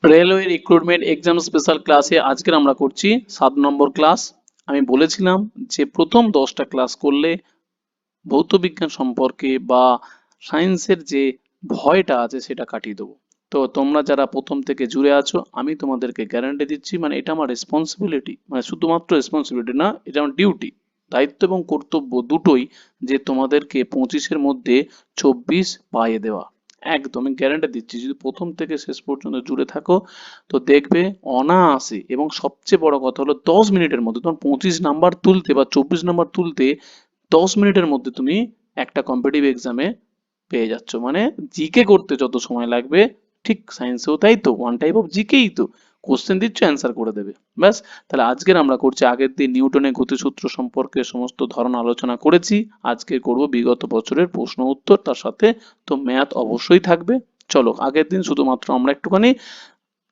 Railway recruitment exam special ক্লাসে আজকের আমরা করছি 7 নম্বর ক্লাস। আমি বলেছিলাম যে প্রথম 10টা ক্লাস করলে ভৌতবিজ্ঞান সম্পর্কে বা সায়েন্সের যে ভয়টা আছে সেটা কাটিয়ে দেবো। তো তোমরা যারা প্রথম থেকে জুড়ে আছো আমি তোমাদেরকে গ্যারান্টি দিচ্ছি, মানে এটা আমার রেসপন্সিবিলিটি, মানে শুধুমাত্র রেসপন্সিবিলিটি না, এটা আমার ডিউটি, দায়িত্ব এবং কর্তব্য দুটোই, যে তোমাদেরকে 25-এর মধ্যে 24 পাইয়ে দেওয়া। একদম আমি গ্যারান্টি দিচ্ছি, যদি প্রথম থেকে শেষ পর্যন্ত জুড়ে থাকো তো দেখবে অনায়াসে, এবং সবচেয়ে বড় কথা হলো 10 মিনিটের মধ্যে তোমার 25 নাম্বার তুলতে বা 24 নাম্বার তুলতে 10 মিনিটের মধ্যে তুমি একটা কম্পিটিটিভ এক্সামে পেয়ে যাচ্ছ। মানে জিকে করতে যত সময় লাগবে ঠিক সায়েন্সেও তাই তো, ওয়ান টাইপ অফ জিকেই তো, কোশ্চেন দিচ্ছ অ্যান্সার করে দেবে ব্যাস। তাহলে আজকের আমরা করছি, আগের দিন নিউটনের গতিসূত্র সম্পর্কে সমস্ত ধারণা আলোচনা করেছি, আজকে করব বিগত বছরের প্রশ্ন উত্তর, তার সাথে তো ম্যাথ অবশ্যই থাকবে। চলো আগের দিন শুধুমাত্র আমরা একটুখানি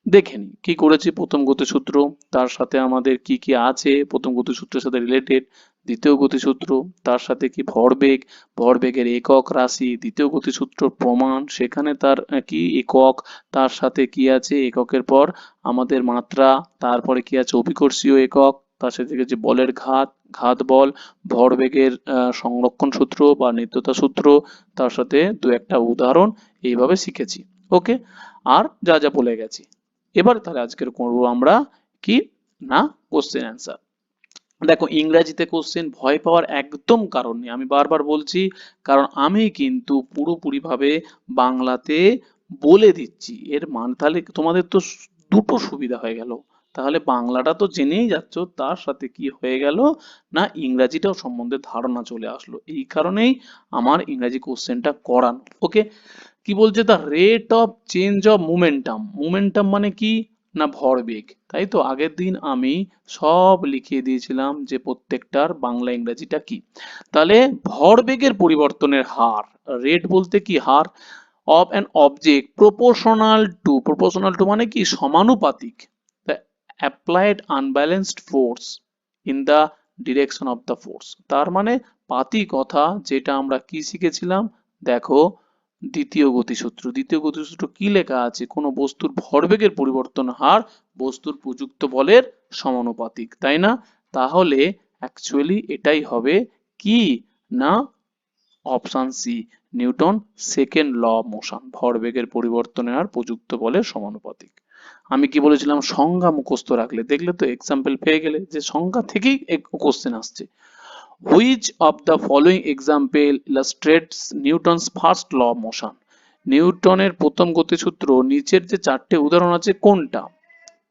দেখে নিই কি করেছি। প্রথম গতিসূত্র, তার সাথে আমাদের কি কি আছে প্রথম গতিসূত্রের সাথে রিলেটেড। দ্বিতীয় গতিসূত্র, তার সাথে কি ভরবেগ, ভরবেগের একক রাশি। দ্বিতীয় গতিসূত্র প্রমাণ, সেখানে তার কি একক, তার সাথে কি আছে এককের পর আমাদের মাত্রা, তারপরে কি আছে অভিকর্ষীয় একক, তার সাথে যে বলের ঘাত, ঘাত বল, ভরবেগের সংরক্ষণ সূত্র বা নিত্যতা সূত্র, তার সাথে দু একটা উদাহরণ, এইভাবে শিখেছি। ওকে, আর যা যা বলে গেছি। এবার তাহলে আজকের করবো আমরা কি না, কোশ্চেন অ্যান্সার। দেখো ইংরাজিতে কোশ্চেন ভয় পাওয়ার একদম কারণ নেই, আমি বারবার বলছি, কারণ আমি কিন্তু পুরোপুরি ভাবে বাংলাতে বলে দিচ্ছি। এর মানে তাহলে তোমাদের তো দুটো সুবিধা হয়ে গেল, তাহলে বাংলাটা তো জেনেই যাচ্ছ, তার সাথে কি হয়ে গেল না ইংরাজিটাও সম্বন্ধে ধারণা চলে আসলো। এই কারণেই আমার ইংরাজি কোশ্চেনটা করানো। ওকে, কি বলছে, the rate of change of momentum. Momentum মানে কি না ভরবেগ, তাই তো আগের দিন আমি সব লিখিয়ে দিয়েছিলাম যে প্রত্যেকটার বাংলা ইংরেজিটা কি। তাহলে ভরবেগের পরিবর্তনের হার, রেট বলতে কি হার, of an object proportional to মানে কি সমানুপাতিক, the applied unbalanced force in the direction of the force. তার মানে পাতি কথা, যেটা আমরা কি শিখেছিলাম, দেখো দ্বিতীয় গতিসূত্র। দ্বিতীয় গতিসূত্র কি লেখা আছে, কোনো বস্তুর ভরবেগের পরিবর্তন হার বস্তুর প্রযুক্ত বলের সমানুপাতিক, তাই না? তাহলে অ্যাকচুয়ালি এটাই হবে কি না option C, Newton second law of motion, ভরবেগের পরিবর্তনের হার প্রযুক্ত বলের সমানুপাতিক। আমি কি বলেছিলাম, সংজ্ঞা মুখস্থ রাখলে, দেখলে তো এক্সাম্পল পেয়ে গেলে যে সংজ্ঞা থেকেই কোশ্চেন আসছে। Which of the following example illustrates Newton's first law of motion. নিউটনের প্রথম গতিসূত্র নিচের যে চারটে উদাহরণ আছে কোনটা।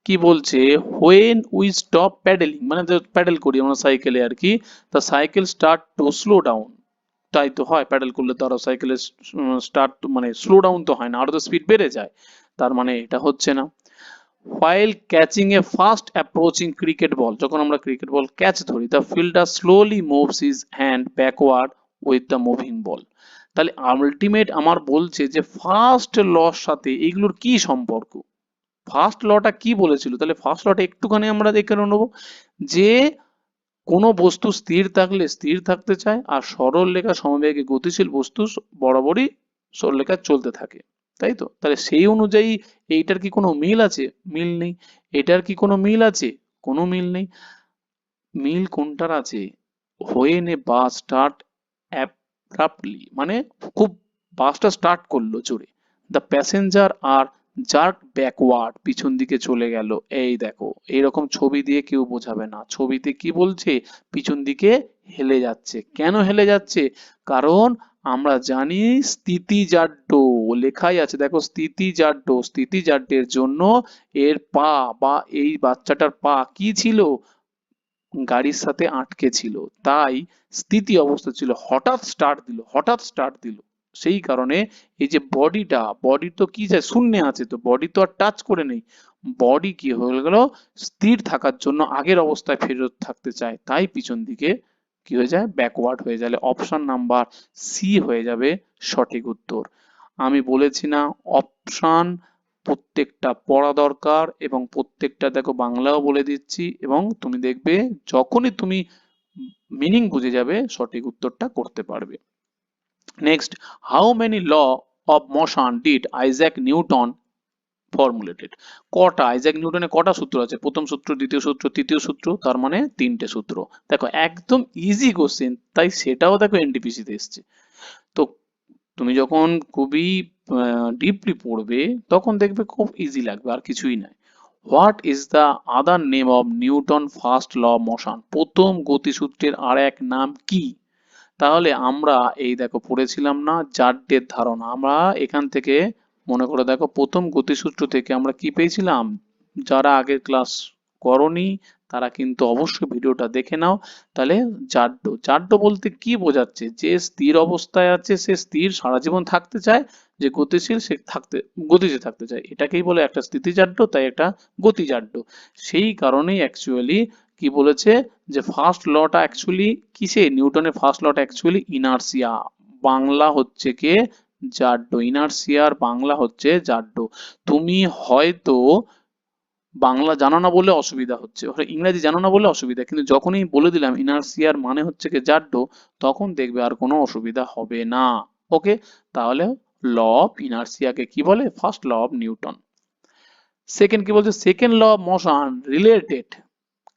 কি বলছে, হোয়েন উই স্টপ প্যাডেলিং, মানে প্যাডেল করি আমরা সাইকেলে আর কি, the cycle start to slow down. তাই তো হয়, প্যাডেল করলে তো আরো সাইকেলের স্টার্ট মানে স্লো ডাউন তো হয় না, আরো তো স্পিড বেড়ে যায়, তার মানে এটা হচ্ছে না। while catching a fast approaching cricket ball, যখন আমরা ক্রিকেট বল ক্যাচ ধরি, the fielder slowly moves his hand backward with the moving ball। তাহলে আলটিমেট আমার বলছে যে ফার্স্ট লর সাথে এগুলোর কি সম্পর্ক, ফার্স্ট লটা কি বলেছিল, তাহলে ফার্স্ট লটা একটুখানি আমরা দেখে নেবো, যে কোনো বস্তু স্থির থাকলে স্থির থাকতে চায়, আর সরলরেখা সমবেগে গতিশীল বস্তু বরাবরই সরলরেখায় চলতে থাকে, তাই তো? তাহলে সেই অনুযায়ী এইটার কি কোনো মিল আছে? মিল নেই। এটার কি কোনো মিল আছে? কোনো মিল নেই। মিল কোনটার আছে, when a bus start abruptly, মানে খুব বাসটা স্টার্ট করলো জোরে, the passenger are jerk backward, পিছন দিকে চলে গেল। এই দেখো এইরকম ছবি দিয়ে কেউ বোঝাবে না, ছবিতে কি বলছে, পিছন দিকে হেলে যাচ্ছে। কেন হেলে যাচ্ছে? কারণ আমরা জানি স্থিতিজাড্য, লেখাই আছে দেখো স্থিতিজাড্য, স্থিতিজাড্যের জন্য এর পা বা এই বাচ্চাটার পা কি ছিল, গাড়ির সাথে আটকে ছিল, তাই স্থিতি অবস্থা ছিল, হঠাৎ স্টার্ট দিল, হঠাৎ স্টার্ট দিল। সেই কারণে এই যে বডিটা, বডি তো কি যায় শূন্যে আছে, তো বডি তো আর টাচ করে নেই, বডি কি হয়ে গেল স্থির থাকার জন্য আগের অবস্থায় ফেরত থাকতে চায়, তাই পিছন দিকে কি হয়ে যায় ব্যাকওয়ার্ড হয়ে যায়। অপশন নাম্বার সি হয়ে যাবে সঠিক উত্তর। আমি বলেছি না অপশন প্রত্যেকটা পড়া দরকার, এবং প্রত্যেকটা দেখো বাংলাও বলে দিচ্ছি, এবং তুমি দেখবে যখনই তুমি মিনিং বুঝে যাবে সঠিক উত্তরটা করতে পারবে। Next, how many law of motion did Isaac Newton formulated. কটা আইজ্যাক নিউটনের কটা সূত্র আছে? প্রথম সূত্র, দ্বিতীয় সূত্র, তৃতীয় সূত্র, তার মানে 3টে সূত্র। দেখো একদম ইজি কোশ্চেন, তাই সেটাও দেখো এনটিপিসি তে এসছে। তো তুমি যখন খুবই ডিপলি পড়বে তখন দেখবে খুব ইজি লাগবে, আর কিছুই নাই। What is the other name of Newton first law of motion? প্রথম গতিসূত্রের আর এক নাম কি? তাহলে আমরা এই দেখো পড়েছিলাম না জাড্ডের ধারণা, আমরা এখান থেকে মনে করে দেখো প্রথম গতিসূত্র থেকে আমরা কি পেয়েছিলাম? যারা আগের ক্লাস করনি তারা কিন্তু অবশ্যই ভিডিওটা দেখে নাও। তাহলে জাড্ড, জাড্ড বলতে কি বোঝাচ্ছে? যে স্থির অবস্থায় আছে সে স্থির সারা জীবন থাকতে চায়, যে গতিশীল সে গতিশীল থাকতে চায়, এটাকেই বলে একটা স্থিতিজাড্য, তাই একটা গতিজাড্য। সেই কারণেই অ্যাকচুয়ালি কি বলেছে যে ফার্স্ট লটা অ্যাকচুয়ালি কিসে? নিউটনের ফার্স্ট লটা অ্যাকচুয়ালি ইনার্সিয়া, বাংলা হচ্ছে কে? জাড্য। ইনার্সিয়ার বাংলা হচ্ছে জাড্য। তুমি হয়তো বাংলা জানো না বলে অসুবিধা হচ্ছে, ইংরেজি জানো না বলে অসুবিধা, কিন্তু যখনই বলে দিলাম ইনার্সিয়ার মানে হচ্ছে কি জাড্য, তখন দেখবে আর কোনো অসুবিধা হবে না। ওকে, তাহলে ল অফ ইনার্সিয়াকে কি বলে? First law of Newton. Second কি বলছে? Second law of motion related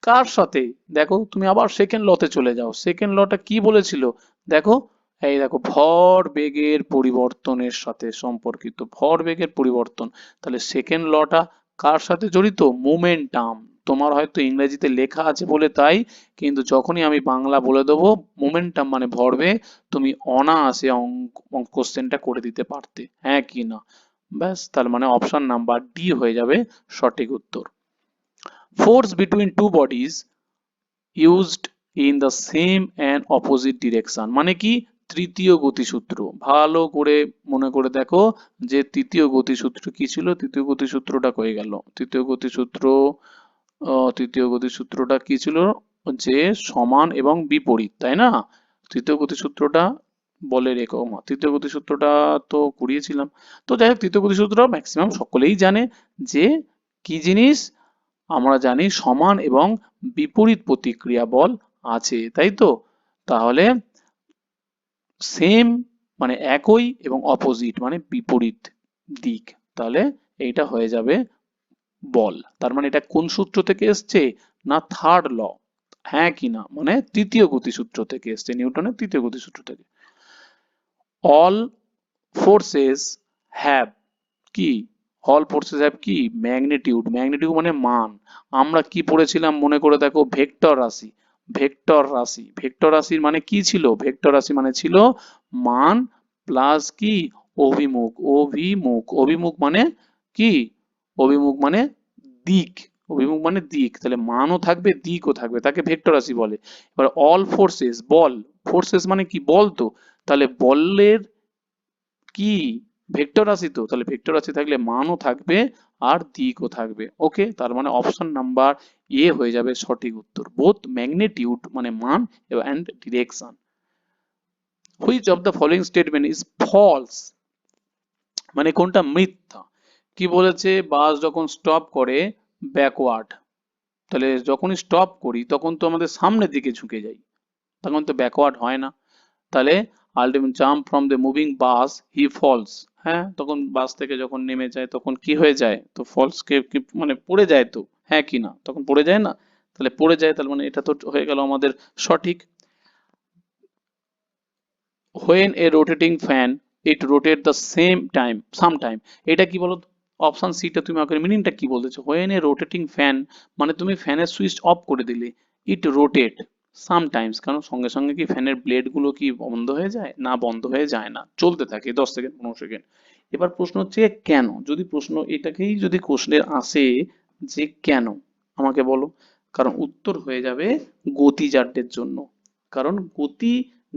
কার সাথে? দেখো তুমি আবার সেকেন্ড লতে চলে যাও। সেকেন্ড লটা কি বলেছিল? দেখো, এই দেখো ভর বেগের পরিবর্তনের সাথে সম্পর্কিত, ভর বেগের পরিবর্তন। তাহলে সেকেন্ড লটা কার সাথে জড়িত? মোমেন্টাম। তোমার হয়তো ইংরেজিতে লেখা আছে বলে তাই, কিন্তু যখনই আমি বাংলা বলে দেবো মোমেন্টাম মানে ভরবেগ, তুমি অনায়াসে কোশ্চেনটা করে দিতে পারতে, হ্যাঁ কি না? ব্যাস, তার মানে অপশন নাম্বার ডি হয়ে যাবে সঠিক উত্তর। Force between two bodies used in the same and opposite direction মানে কি? তৃতীয় গতিসূত্র। ভালো করে মনে করে দেখো যে তৃতীয় গতিসূত্র কি ছিল? তৃতীয় গতিসূত্রটা কয়ে গেল? তৃতীয় গতিসূত্রটা কি ছিল? যে সমান এবং বিপরীত, তাই না? তৃতীয় গতিসূত্রটা বলে রেখো, তৃতীয় গতিসূত্রটা তো করিয়েছিলাম। তো যাই হোক, তৃতীয় গতিসূত্র ম্যাক্সিমাম সকলেই জানে যে কি জিনিস? আমরা জানি সমান এবং বিপরীত প্রতিক্রিয়া বল আছে, তাই তো? তাহলে সেম মানে একই এবং অপোজিট মানে বিপরীত দিক, তাহলে এইটা হয়ে যাবে বল। তার মানে এটা কোন সূত্র থেকে এসছে? না থার্ড ল, হ্যাঁ কি না? মানে তৃতীয় গতিসূত্র থেকে এসছে, নিউটনের তৃতীয় গতিসূত্র থেকে। অল ফোর্সেস হ্যাভ কি? অল ফোর্সেস হ্যাভ কি? ম্যাগনিটিউড। ম্যাগনিটিউড মানে মান। আমরা কি পড়েছিলাম মনে করে দেখো? ভেক্টর রাশি। ভেক্টর রাশি, ভেক্টর রাশির মানে কি ছিল? ভেক্টর রাশি মানে ছিল মান প্লাস কি? অভিমুখ। অভিমুখ, অভিমুখ মানে কি? অভিমুখ মানে দিক। অভিমুখ মানে দিক, তাহলে মানও থাকবে দিকও থাকবে, তাকে ভেক্টর রাশি বলে। এবার অল ফোর্সেস বল, ফোর্সেস মানে কি? বল তো, তাহলে বলের কি? ভেক্টর রাশি তো, তাহলে ভেক্টর রাশি থাকলে মানও থাকবে আর দিকও থাকবে। ওকে, তার মানে অপশন নাম্বার এ হয়ে যাবে সঠিক উত্তর। বোথ ম্যাগনিটিউড মানে মান and direction. Which of the following statement is false মানে কোনটা মিথ্যা? কি বলেছে? বাস যখন স্টপ করে ব্যাকওয়ার্ড, তাহলে যখনই স্টপ করি তখন তো আমাদের সামনের দিকে ঝুঁকে যাই, তখন তো ব্যাকওয়ার্ড হয় না। তাহলে ultimate jump from the moving bus he falls, হ্যাঁ তখন বাস থেকে যখন নেমে যায় তখন কি হয়ে যায়? তো ফলস কে মানে পড়ে যায় তো, হ্যাঁ কি না? তখন পড়ে যায় না? তাহলে পড়ে যায়, তার মানে এটা তো হয়ে গেল আমাদের সঠিক। when a rotating fan it rotate the same time sometime, এটা কি বলো? অপশন সিটা তুমি আমাকে মিনিংটা কি বলতেছো? when a rotating fan মানে তুমি ফ্যানের সুইচ অফ করে দিলে, it rotate sometimes, কারণ সঙ্গে সঙ্গে কি ফ্যানের ব্লেড গুলো কি বন্ধ হয়ে যায়? না, বন্ধ হয়ে যায় না, চলতে থাকে 10 সেকেন্ড 15 সেকেন্ড। এবার প্রশ্ন হচ্ছে কেন? যদি প্রশ্ন এটাকেই যদি কোশ্চেন আসে যে কেন, আমাকে বলো। কারণ উত্তর হয়ে যাবে গতিজাড্যের জন্য। কারণ গতি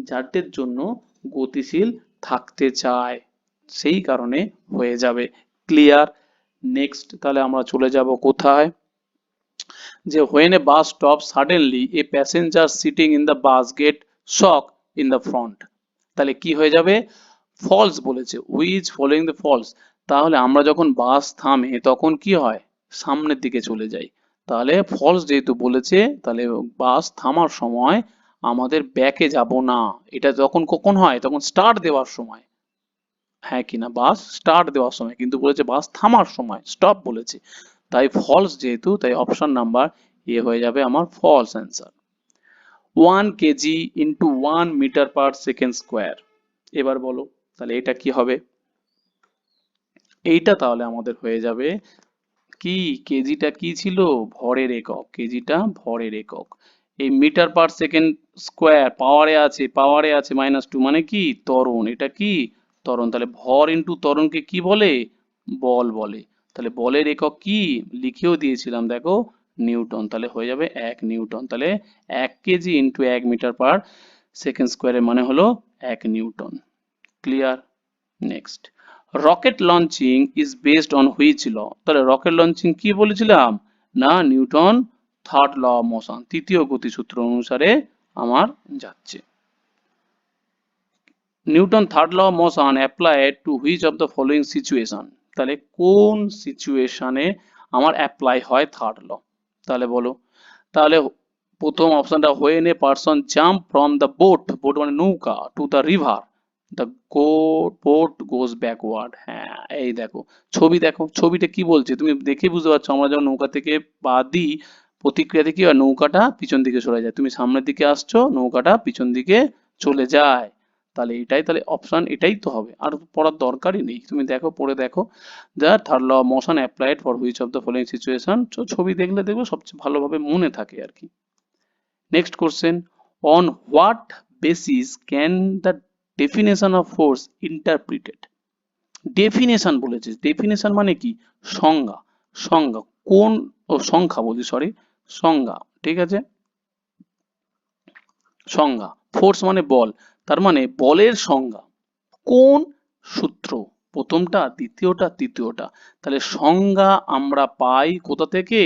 জাড্যের জন্য গতিশীল থাকতে চায়, সেই কারণে হয়ে যাবে। ক্লিয়ার? নেক্সট তাহলে আমরা চলে যাব কোথায়? যে when a bus stops suddenly a passenger sitting in the bus get shock in the front, তাহলে কি হয়ে যাবে? ফলস বলেছে। which following the false, তাহলে আমরা যখন বাস থামে তখন কি হয়? সামনের দিকে চলে যাই। তাহলে ফলস যেহেতু বলেছে, তাহলে বাস থামার সময় আমাদের ব্যাকে যাব না। এটা যখন কখন হয়? তখন স্টার্ট দেওয়ার সময়। হ্যাঁ কিনা, বাস স্টার্ট দেওয়ার সময়, কিন্তু বলেছে বাস থামার সময়, স্টপ বলেছে, তাই ফলস যেহেতু, তাই অপশন নাম্বার এ হয়ে যাবে আমার false answer. 1 kg into 1 metre second square, এবার বলো তাহলে এটা কি হবে? এইটা তাহলে আমাদের হয়ে যাবে কি, কেজিটা কি ছিল, ভরের একক, কেজিটা ভরের একক। এই মিটার/সেকেন্ড স্কোয়ার পাওয়ারে আছে -2, মানে কি ত্বরণ, এটা কি ত্বরণ, তাহলে ভর ইন্টু ত্বরণকে কি বলে, বল বলে। তাহলে বলের একক কি লিখেও দিয়েছিলাম দেখো, নিউটন, তাহলে হয়ে যাবে 1 নিউটন। তাহলে 1 কেজি ইন্টু 1 মিটার/সেকেন্ড স্কোয়ারের মানে হলো 1 Newton. Clear? Next, rocket launching is based on which law? তাহলে রকেট লঞ্চিং কি বলেছিলাম না, Newton third law of motion, তৃতীয় গতিসূত্র অনুসারে আমার যাচ্ছে। Newton third law of motion applied to which of the following situation? তাহলে কোন সিচুয়েশনে আমার অ্যাপ্লাই হয় থার্ড ল? তাহলে বলো, তাহলে প্রথম অপশনটা, when a person jump from the boat, boat মানে নৌকা, to the river the boat goes backward. হ্যাঁ, এই দেখো ছবি, দেখো ছবিটা কি বলছে, তুমি দেখে বুঝতে পারছো, আমরা যখন নৌকা থেকে পা দিই প্রতিক্রিয়াতে কি হয়, নৌকাটা পিছন দিকে সরে যায়, তুমি সামনের দিকে আসছো নৌকাটা পিছন দিকে চলে যায়। তাহলে এটাই, তাহলে অপশন এটাই তো হবে, আর পড়ার দরকারই নেই, তুমি দেখো পড়ে দেখো, the third law of motion applied for which of the following situation, ছবি দেখলে দেখবে সবচেয়ে ভালোভাবে মনে থাকে আর কি। Next question, on what basis can the definition of force interpreted? Definition বলেছে, ডেফিনেশন মানে কি সংজ্ঞা, সংজ্ঞা কোন, ও সংখ্যা বলছি সরি, সংজ্ঞা, ঠিক আছে, সংজ্ঞা, ফোর্স মানে বল, তার মানে বলের সংজ্ঞা কোন সূত্র, প্রথমটা দ্বিতীয়টা তৃতীয়টা, তাহলে সংজ্ঞা আমরা পাই কোথা থেকে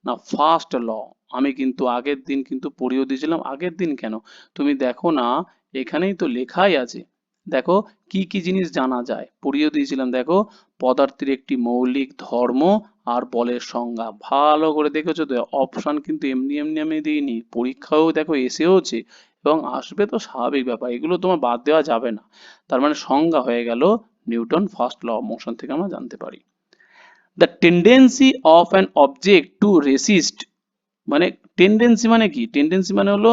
না, ফার্স্ট ল। আমি কিন্তু আগের দিন কিন্তু পড়িয়ে দিয়েছিলাম, আগের দিন কেন, তুমি দেখো না, এখানেই তো লেখাই আছে, দেখো কি কি জিনিস জানা যায়, পড়িয়ে দিয়েছিলাম, দেখো পদার্থের একটি মৌলিক ধর্ম আর বলের সংজ্ঞা, ভালো করে দেখেছো তো, অপশন কিন্তু এমনি এমনি আমি দিইনি, পরীক্ষাও দেখো এসেওছে এবং আসবে, তো স্বাভাবিক ব্যাপার, এগুলো তোমার বাদ দেওয়া যাবে না। তার মানে সংজ্ঞা হয়ে গেল Newton first law of motion থেকে আমরা জানতে পারি। The tendency of an object to resist, মানে টেন্ডেন্সি মানে কি, টেন্ডেন্সি মানে হলো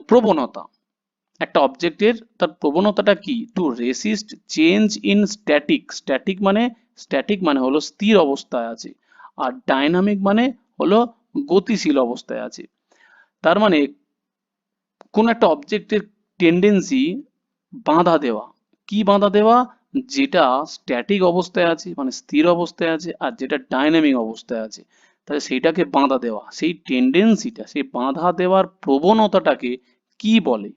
প্রবণতা, একটা অবজেক্টের তার প্রবণতাটা কি, two racist change in static, static মানে হলো স্থির অবস্থায় আছে, আর ডাইনামিক মানে হলো গতিশীল অবস্থায় আছে। তার মানে কোন একটা অবজেক্টের টেন্ডেন্সি বাঁধা দেওয়া, কি বাঁধা দেওয়া, যেটা স্ট্যাটিক অবস্থায় আছে মানে স্থির অবস্থায় আছে, আর যেটা ডাইনামিক অবস্থায় আছে, তাহলে সেইটাকে বাঁধা দেওয়া, সেই টেন্ডেন্সিটা, সেই বাঁধা দেওয়ার প্রবণতাটাকে কি বলে,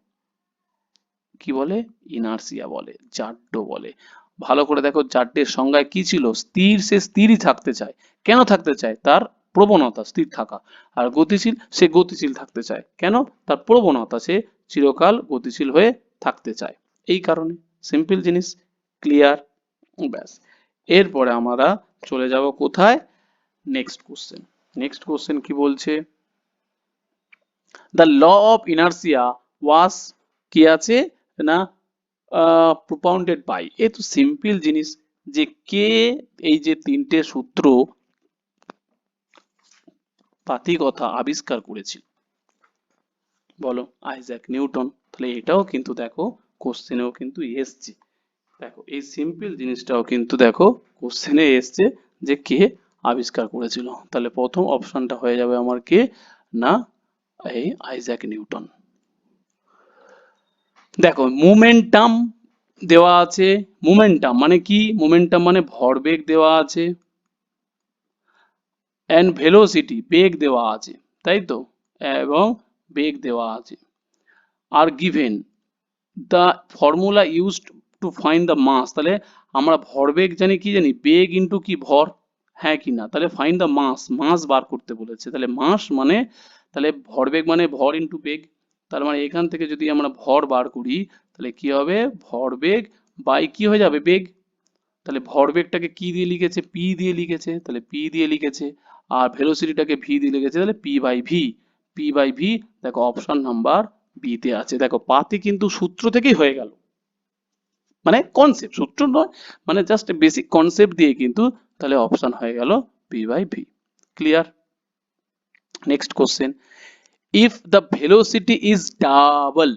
কি বলে, ইনার্সিয়া বলে, জাড্য বলে। ভালো করে দেখো, জাড্যের সংজ্ঞায় কি ছিল, স্থির, সে স্থিরই থাকতে চায়, কেন থাকতে চায়, তার প্রবণতা স্থির থাকা, আর গতিশীল, সে গতিশীল থাকতে চায়, কেন, তার প্রবণতা, সে চিরকাল গতিশীল হয়ে থাকতে চায়, এই কারণে, সিম্পল জিনিস। ক্লিয়ার? ব্যাস, এরপরে আমরা চলে যাব কোথায়, নেক্সট কোশ্চেন। নেক্সট কোশ্চেন কি বলছে, দ্য ল অফ ইনার্সিয়া ওয়াজ, কি আছে না, প্রপাউন্ডেড বাই, এ তো সিম্পল জিনিস, যে কে এই যে তিনটে সূত্র পাতিকথা আবিষ্কার করেছিল, বলো, আইজ্যাক নিউটন। তাহলে এটাও কিন্তু দেখো কোশ্চেনেও কিন্তু এসছে, দেখো এই সিম্পল জিনিসটাও কিন্তু দেখো কোশ্চেনে এসছে, যে কে আবিষ্কার করেছিল, তাহলে প্রথম অপশনটা হয়ে যাবে আমার কে না, এই আইজ্যাক নিউটন। দেখো মোমেন্টাম দেওয়া আছে, মোমেন্টাম মানে কি, মোমেন্টাম মানে ভরবেগ দেওয়া আছে, এন্ড ভেলোসিটি বেগ দেওয়া আছে, তাই তো, এবং বেগ দেওয়া আছে, আর given the formula used to find the mass, তাহলে আমরা ভরবেগ জানি, কি জানি, বেগ ইন্টু কি ভর, হ্যাঁ কি না, তাহলে ফাইন্ড দ্য মাস, মাস বার করতে বলেছে, তাহলে মাস মানে, তাহলে ভরবেগ মানে ভর ইন্টু বেগ, তার মানে এখান থেকে যদি আমরা ভর বার করি, তাহলে কি হবে, ভরবেগ বাই কি হয়ে যাবে, বেগ, তাহলে ভরবেগটাকে কি দিয়ে লিখেছে, পি দিয়ে লিখেছে, তাহলে পি দিয়ে লিখেছে, আর ভেলোসিটিটাকে ভি দিয়ে লিখেছে, তাহলে P by V, P by V, দেখো অপশন নাম্বার বি তে আছে, দেখো পাতি কিন্তু সূত্র থেকেই হয়ে গেল, মানে কনসেপ্ট, সূত্র নয়, মানে জাস্ট বেসিক কনসেপ্ট দিয়ে কিন্তু তাহলে অপশন হয়ে গেল B by V. Clear? Next question, if the velocity is double,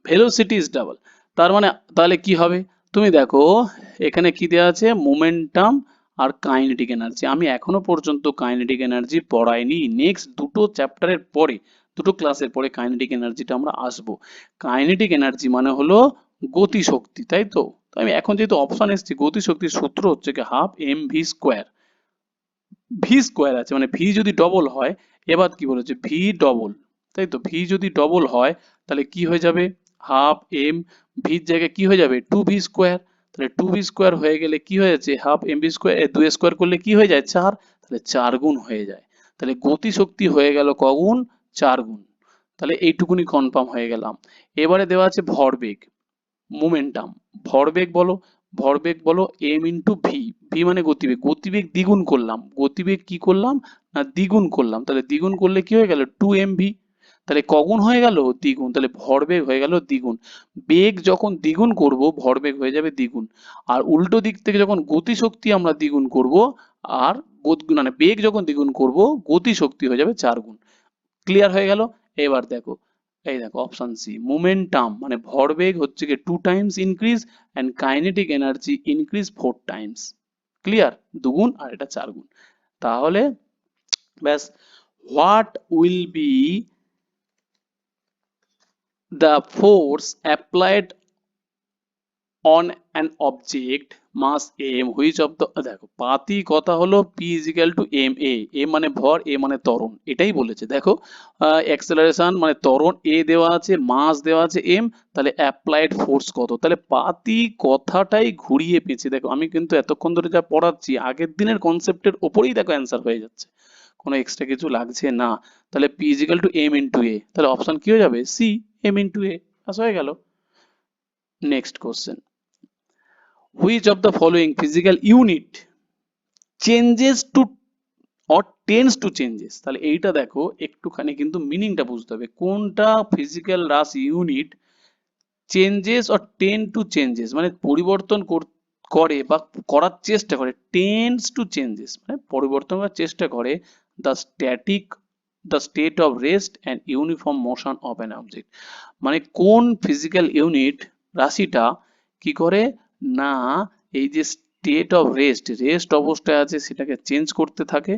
velocity is double, তার মানে তাহলে কি হবে? তুমি দেখো এখানে কি দেওয়া আছে, মোমেন্টাম আর কাইনেটিক এনার্জি। আমি এখনো পর্যন্ত কাইনেটিক এনার্জি পড়াইনি, নেক্সট দুটো চ্যাপ্টারের পরে, দুটো ক্লাসের পরে কাইনেটিক এনার্জিটা আমরা আসবো। কাইনেটিক এনার্জি মানে হলো গতি শক্তি, তাই তো? তো আমি এখন যেহেতু অপশন এসছে, গতি শক্তির সূত্র হচ্ছে কি half M V square, V square আছে মানে ভি যদি ডবল হয়, এবার কি বলেছে ভি ডবল, তাই তো? ভি যদি ডবল হয় তাহলে কি হয়ে যাবে, হাফ এম ভির জায়গায় কি হয়ে যাবে টু ভি স্কোয়ার, তাহলে টু ভি স্কোয়ার হয়ে গেলে কি হয়েছে হাফ এম ভি স্কোয়ার, দুই স্কোয়ার করলে কি হয়ে যায় চার, তাহলে চার গুণ হয়ে যায়। তাহলে গতি শক্তি হয়ে গেল কগুণ, চার গুণ। তাহলে এইটুকুনি কনফার্ম হয়ে গেলাম। এবারে দেওয়া আছে ভরবেগ, মোমেন্টাম, ভরবেগ বলো, ভরবেগ বলো এম ইন্টু ভি, ভি মানে গতিবেগ, গতিবেগ দ্বিগুণ করলাম, গতিবেগ কি করলাম না দ্বিগুণ করলাম, তাহলে দ্বিগুণ করলে কি হয়ে গেল টু এম ভি, তাহলে কগুণ হয়ে গেল দ্বিগুণ, তাহলে ভরবেগ হয়ে গেল দ্বিগুণ। বেগ যখন দ্বিগুণ করব ভরবেগ হয়ে যাবে দ্বিগুণ, আর উল্টো দিক থেকে যখন গতিশক্তি আমরা দ্বিগুণ করব, আর মানে বেগ যখন দ্বিগুণ করব গতিশক্তি হয়ে যাবে চার গুণ। ক্লিয়ার হয়ে গেল? এবার দেখো, এই দেখো অপশন সি, মোমেন্টাম মানে ভরবেগ হচ্ছে কি two times increase and kinetic energy increase four times. Clear? দুগুণ আর এটা চার গুণ। তাহলে ব্যাস, what will be the force applied on an object mass M which of the, দেখো পাতি কথা হলো P is equal to M A, M মানে ভর, এ মানে ত্বরণ, এটাই বলেছে। দেখো অ্যাক্সেলারেশন মানে ত্বরণ এ দেওয়া আছে, মাস দেওয়া আছে এম, তাহলে অ্যাপ্লাইড ফোর্স কত, তাহলে পাতি কথাটাই ঘুরিয়ে পেঁচে, দেখো আমি কিন্তু এতক্ষণ ধরে যা পড়াচ্ছি আগের দিনের কনসেপ্টের ওপরেই দেখো অ্যান্সার হয়ে যাচ্ছে, কোনো এক্সট্রা কিছু লাগছে না। তাহলে P is equal to M into A, তাহলে অপশন কি হয়ে যাবে সি, এম ইন্টু এ, বাস হয়ে গেল। Next question, which of the following physical unit changes to or tends to changes, তাহলে এইটা দেখো একটুখানি কিন্তু মিনিংটা বুঝতে হবে, কোনটা ফিজিক্যাল রাশি unit changes or tend two changes মানে পরিবর্তন করে বা করার চেষ্টা করে, টেন্ডস টু চেঞ্জেস মানে পরিবর্তন করার চেষ্টা করে the static, the state of rest and uniform motion of an object, মানে কোন ফিজিক্যাল ইউনিট রাশিটা কি করে না এই যে স্টেট অফ রেস্ট, রেস্ট অবস্থায় আছে সেটাকে চেঞ্জ করতে থাকে,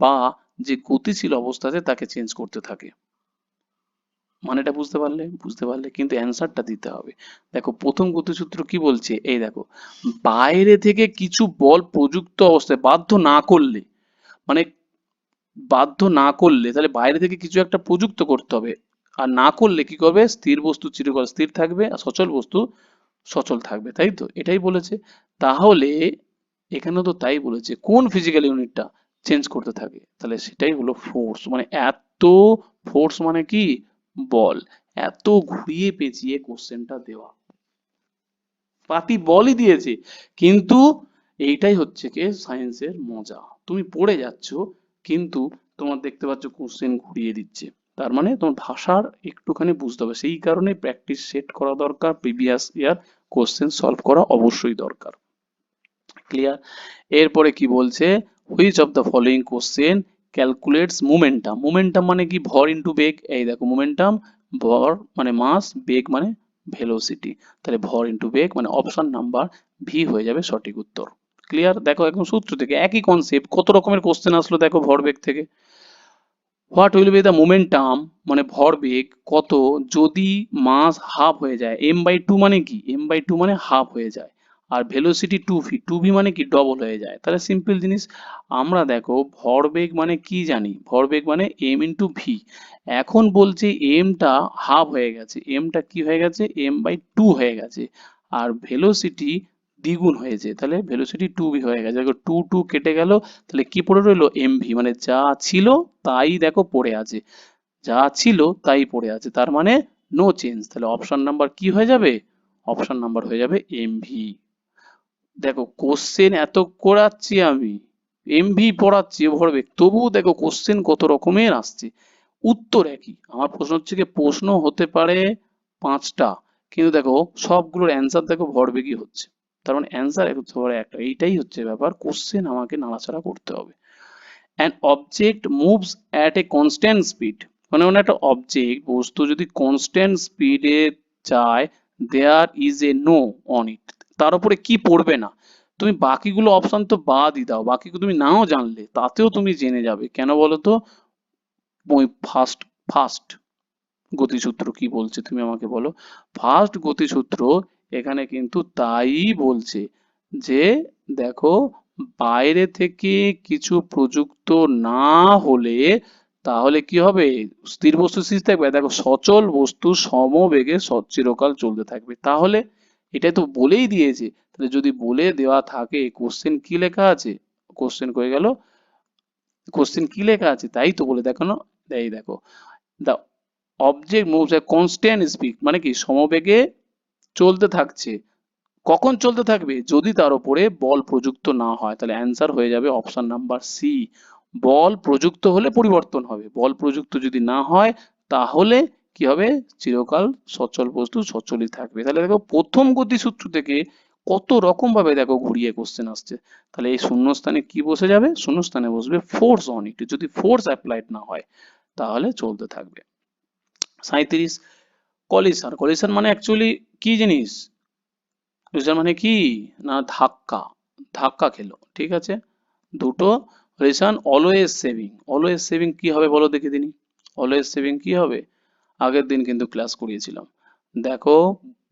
বা যে গতিশীল অবস্থা আছে তাকে চেঞ্জ করতে থাকে। মানেটা বুঝতে পারলে? বুঝতে পারলে, কিন্তু অ্যান্সারটা দিতে হবে। দেখো প্রথম গতিসূত্র কি বলছে, এই দেখো বাইরে থেকে কিছু বল প্রযুক্ত অবস্থায় বাধ্য না করলে, মানে বাধ্য না করলে তাহলে বাইরে থেকে কিছু একটা প্রযুক্ত করতে হবে, আর না করলে কি করবে, স্থির বস্তু চিরকাল স্থির থাকবে আর সচল বস্তু সচল থাকবে, তাই তো? এটাই বলেছে। তাহলে এখানেও তো তাই বলেছে, কোন ফিজিক্যাল ইউনিটটা চেঞ্জ করতে থাকে, তাহলে সেটাই হলো ফোর্স, মানে এত ফোর্স মানে কি বল, এত ঘুরিয়ে পেঁচিয়ে কোশ্চেনটা দেওয়া, পাতি বলই দিয়েছে, কিন্তু এইটাই হচ্ছে কি সায়েন্সের মজা, তুমি পড়ে যাচ্ছ কিন্তু তোমার দেখতে পাচ্ছ কোশ্চেন ঘুরিয়ে দিচ্ছে, তার মানে তোমার ভাষার একটুখানি বুঝতে হবে, সেই কারণে প্র্যাকটিস সেট করা দরকার, প্রিভিয়াস ইয়ার কোশ্চেন সলভ করা অবশ্যই দরকার। ক্লিয়ার? এরপরে কি বলছে, which of the following question calculates momentum, momentum মানে কি ভর ইন্টু বেগ, এই দেখো মোমেন্টাম ভর মানে মাস, বেগ মানে ভেলোসিটি, তাহলে ভর ইন্টু বেগ মানে অপশন নাম্বার ভি হয়ে যাবে সঠিক উত্তর। ক্লিয়ার? দেখো একদম সূত্র থেকে একই কনসেপ্ট, কত রকমের কোশ্চেন আসলো দেখো ভরবেগ থেকে। What will be the momentum মানে ভরবেগ কত যদি মাস হাফ হয়ে যায়, এম বাই টু মানে কি, এম বাই টু মানে হাফ হয়ে যায়, আর velocity two V, two V মানে কি ডবল হয়ে যায়, তাহলে সিম্পল জিনিস। আমরা দেখো ভরবেগ মানে কি জানি, ভরবেগ মানে এম ইন্টু ভি, এখন বলছে এমটা হাফ হয়ে গেছে, এমটা কি হয়ে গেছে এম বাই টু হয়ে গেছে, আর ভেলোসিটি দ্বিগুণ হয়েছে, তাহলে ভেলোসিটি টু ভি হয়ে গেছে, দেখো টু টু কেটে গেল, তাহলে কি পড়ে রইলো এমভি, মানে যা ছিল তাই দেখো পড়ে আছে, যা ছিল তাই পড়ে আছে, তার মানে নো চেঞ্জ, তাহলে অপশন নাম্বার কি হয়ে যাবে, অপশন নাম্বার হয়ে যাবে এমভি। দেখো কোশ্চেন এত করাচ্ছি আমি, এমভি পড়াচ্ছি ভরবেগ, তবুও দেখো কোশ্চেন কত রকমের আসছে, উত্তর একই। আমার প্রশ্ন হচ্ছে কি প্রশ্ন হতে পারে পাঁচটা, কিন্তু দেখো সবগুলোর অ্যান্সার দেখো ভরবেগই হচ্ছে, তার মানে অ্যান্সার একটা, এইটাই হচ্ছে ব্যাপার। কোশ্চেন আমাকে নাড়াচাড়া করতে হবে। an object moves at a constant speed, মানে মানে একটা অবজেক্ট বস্তু যদি কনস্ট্যান্ট স্পিডে যায়, there is a no on it, তার উপরে কি পড়বে না। তুমি বাকিগুলো অপশন তো বাদই দাও, বাকিগুলো তুমি নাও জানলে তাতেও তুমি জেনে যাবে। কেন বলো তো? ওই ফার্স্ট ফার্স্ট গতিসূত্র কি বলছে তুমি আমাকে বলো। ফার্স্ট গতিসূত্র এখানে কিন্তু তাই বলছে যে দেখো, বাইরে থেকে কিছু প্রযুক্ত না হলে তাহলে কি হবে, স্থির বস্তু স্থির থাকবে। দেখো সচল বস্তু সমবেগে চিরকাল চলতে থাকবে, তাহলে এটাই তো বলেই দিয়েছে। তাহলে যদি বলে দেওয়া থাকে কোশ্চেন কি লেখা আছে, কোশ্চেন হয়ে গেল, কোশ্চেন কি লেখা আছে তাই তো বলে দেখানো। এই দেখো, the object moves at constant speed, মানে কি সমবেগে চলতে থাকছে। কখন চলতে থাকবে? যদি তার উপরে বল প্রযুক্ত না হয়। তাহলে অ্যান্সার হয়ে যাবে অপশন নাম্বার সি, বল প্রযুক্ত হলে পরিবর্তন হবে, বল প্রযুক্ত যদি না হয় তাহলে কি হবে, চিরকাল সচল বস্তু সচলই থাকবে। তাহলে দেখো প্রথম গতিসূত্র থেকে কত রকম ভাবে দেখো ঘুরিয়ে কোশ্চেন আসছে। তাহলে এই শূন্যস্থানে কি বসে যাবে? শূন্যস্থানে বসবে ফোর্স অন ইট, যদি ফোর্স অ্যাপ্লাইড না হয় তাহলে চলতে থাকবে। 37, কলিশন। কলিশন মানে অ্যাকচুয়ালি কি জিনিস? কলিশন মানে কি না, ধাক্কা, ধাক্কা খেলো, ঠিক আছে। দুটো relation. Always saving, always saving কি হবে বলো দেখে দিনি। অলওয়েজ সেভিং কি হবে? আগের দিন কিন্তু ক্লাস করিয়েছিলাম, দেখো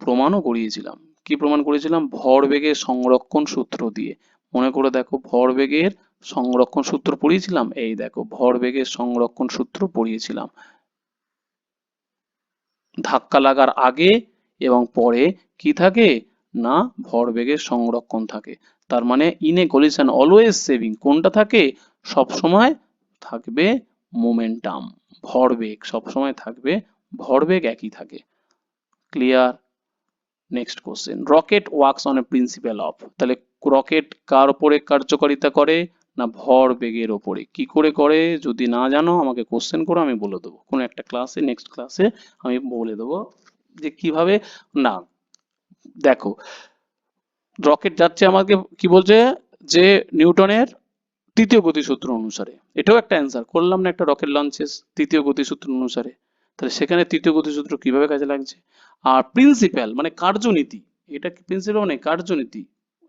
প্রমাণও করিয়েছিলাম। কি প্রমাণ করেছিলাম? ভরবেগের সংরক্ষণ সূত্র দিয়ে। মনে করে দেখো, ভরবেগের সংরক্ষণ সূত্র পড়িয়েছিলাম, এই দেখো ভরবেগের সংরক্ষণ সূত্র পড়িয়েছিলাম। ধাক্কা লাগার আগে এবং পরে কি থাকে না, ভরবেগের সংরক্ষণ থাকে। তার মানে in a collision always saving কোনটা থাকে? সব সময় থাকবে মোমেন্টাম, ভরবেগ সবসময় থাকবে, ভরবেগ একই থাকে। Clear? Next question, rocket works on a principal of. তাহলে রকেট কার উপরে কার্যকারিতা করে না, ভরবেগের ওপরে। কি করে করে? যদি না জানো আমাকে কোশ্চেন করো, আমি বলে দেবো কোনো একটা ক্লাসে, নেক্সট ক্লাসে আমি বলে দেবো যে কিভাবে। না, দেখো রকেট যাচ্ছে, আমাকে কি বলছে যে নিউটনের তৃতীয় গতিসূত্র অনুসারে। এটাও একটা অ্যান্সার করলাম না, একটা রকেট লঞ্চেস তৃতীয় গতিসূত্র অনুসারে। তাহলে সেখানে তৃতীয় গতিসূত্র কিভাবে কাজে লাগছে। আর প্রিন্সিপাল মানে কার্যনীতি, এটা কি প্রিন্সিপাল মানে কার্যনীতি।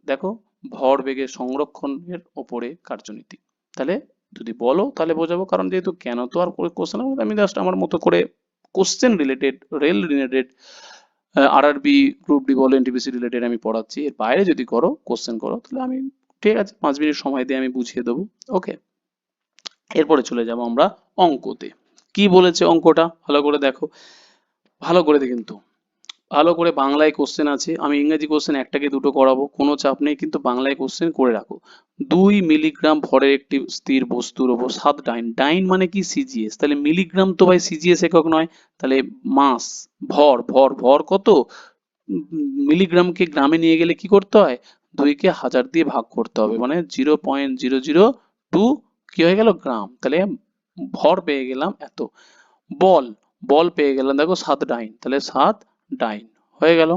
দেখো ভরবেগের সংরক্ষণের ওপরে কার্যনীতি। তাহলে যদি বলো তাহলে বোঝাবো, কারণ যেহেতু কেন তো আর কোশ্চেন, আমি জাস্ট আমার মতো করে question related, rail related, RRB group D বলো এনটিপিসি রিলেটেড আমি পড়াচ্ছি। এর বাইরে যদি করো কোশ্চেন করো তাহলে আমি ঠিক আছে 5 মিনিট সময় দিয়ে আমি বুঝিয়ে দেবো। ওকে, এরপরে চলে যাব আমরা অঙ্কতে। কি বলেছে অঙ্কটা ভালো করে দেখো, ভালো করে কিন্তু ভালো করে বাংলায় কোশ্চেন আছে, আমি ইংরেজি কোশ্চেন একটাকে দুটো করাবো, কোনো চাপ নেই, কিন্তু বাংলায় কোশ্চেন করে রাখো। 2 মিলিগ্রাম ভরের একটি স্থির বস্তুর ওপর 7 ডাইন, ডাইন মানে কি সিজিএস, তাহলে মিলিগ্রাম তো ভাই সিজিএস একক নয়, তাহলে মাস, ভর ভর ভর কত, মিলিগ্রামকে গ্রামে নিয়ে গেলে কি করতে হয়, 2 কে 1000 দিয়ে ভাগ করতে হবে, মানে 0.002 কি হয়ে গেল গ্রাম। তাহলে ভর পেয়ে গেলাম এত। বল, বল পেয়ে গেলাম দেখো 7 ডাইন, তাহলে 7 ডাইন হয়ে গেল।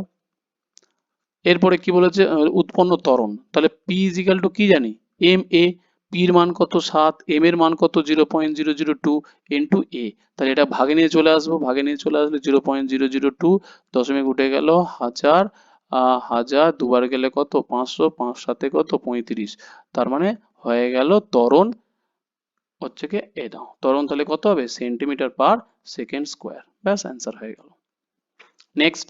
এরপরে কি বলেছে, উৎপন্ন ত্বরণ, তাহলে পি ইজিক্যাল টু কি জানি, এম এ, পির মান কত 7, এম এর মান কত 0.002 ইন্টু এ। তাহলে এটা ভাগে নিয়ে চলে আসবো, ভাগে নিয়ে চলে আসলে 0.002, দশমিক উঠে গেল হাজার, হাজার দুবার গেলে কত 500, 5 সাথে কত 35, তার মানে হয়ে গেল ত্বরণ হচ্ছে কি এটা ত্বরণ, তাহলে কত হবে সেন্টিমিটার পার সেকেন্ড স্কোয়ার। ব্যাস অ্যান্সার হয়ে গেল। নেক্সট,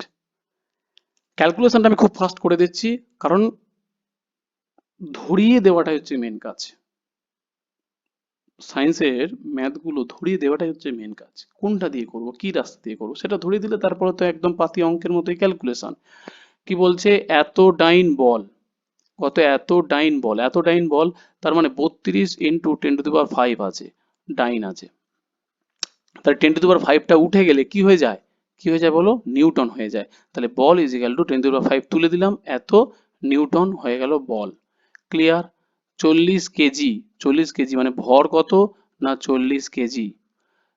ক্যালকুলেশনটা আমি খুব ফাস্ট করে দিচ্ছি, কারণ ধরিয়ে দেওয়াটাই হচ্ছে মেন কাজ। সায়েন্সের ম্যাথগুলো ধরিয়ে দেওয়াটাই হচ্ছে মেন কাজ। কোনটা দিয়ে করব, কি রাস্তা দিয়ে করব, সেটা ধরিয়ে দিলে তারপরে তো একদম পাতি অঙ্কের মতোই ক্যালকুলেশন। কি বলছে, এত ডাইন বল, কত এত ডাইন বল, এত ডাইন বল, তার মানে 32 ইন্টু 10⁵ আছে, ডাইন আছে। তাহলে 10⁵টা উঠে গেলে কি হয়ে যায়, কি হয়ে যায় বলো, নিউটন হয়ে যায়। তাহলে বল ইজ ইকাল টু 10⁵ তুলে দিলাম, এত নিউটন হয়ে গেল বল। ক্লিয়ার? 40 কেজি, 40 কেজি মানে ভর কত না 40 কেজি।